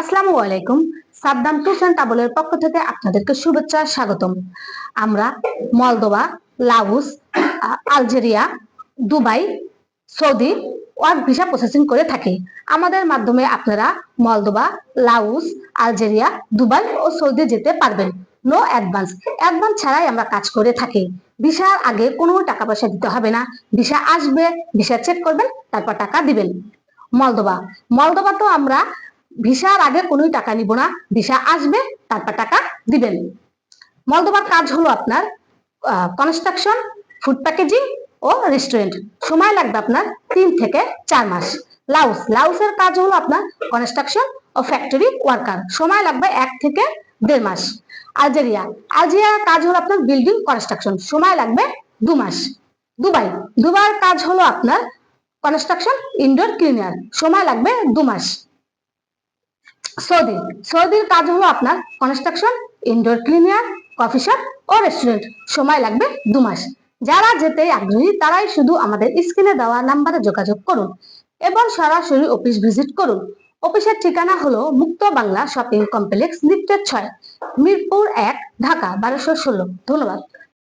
আসসালামু আলাইকুম। Saddam tours and ট্রাভেলের পক্ষ থেকে আপনাদেরকে শুভেচ্ছা স্বাগতম। আমরা Moldova, Laos, Algeria, Dubai, Saudi work visa processing করে থাকি। আমাদের মাধ্যমে আপনারা মলদোভা, লাওস, আলজেরিয়া, দুবাই ও সৌদি যেতে পারবেন। নো অ্যাডভান্স, অ্যাডভান্স ছাড়াই আমরা কাজ করে থাকি। ভিসার আগে কোনো টাকা পয়সা দিতে হবে না। ভিসা আসবে, ভিসা চেক করবেন, তারপর টাকা দিবেন। মলদোভা, মলদোভা তো আমরা ভিসার আগে কোনো টাকা নিব না, ভিসা আসবে তারপর টাকা দিবেন। মলদোভার কাজ হলো আপনার কনস্ট্রাকশন, ফুড প্যাকেজিং ও রেস্টুরেন্ট। সময় লাগবে আপনার 3 থেকে 4 মাস। লাওস, লাওসের কাজ হলো আপনার কনস্ট্রাকশন ও ফ্যাক্টরি ওয়ার্কার। সময় লাগবে 1 থেকে 1.5 মাস। আলজেরিয়া, আলজেরিয়ার কাজ হলো আপনার বিল্ডিং কনস্ট্রাকশন। সময় লাগবে 2 মাস। দুবাই, দুবাইয়ের কাজ হলো আপনার কনস্ট্রাকশন ইনডোর ক্লিনার। সময় লাগবে 2 মাস। সৌদি, সৌদির কাজ হলো আপনার construction, indoor cleaner, coffee shop ও রেস্টুরেন্ট। সময় লাগবে 2 মাস। যারা যেতে আগ্রহী তারাই শুধু আমাদের স্ক্রিনে দেওয়া নাম্বারে যোগাযোগ করুন এবং সরাসরি অফিস ভিজিট করুন। অফিসের ঠিকানা হলো মুক্ত বাংলা শপিং কমপ্লেক্স, লিফটের 6, মিরপুর 1, ঢাকা 1216। ধন্যবাদ।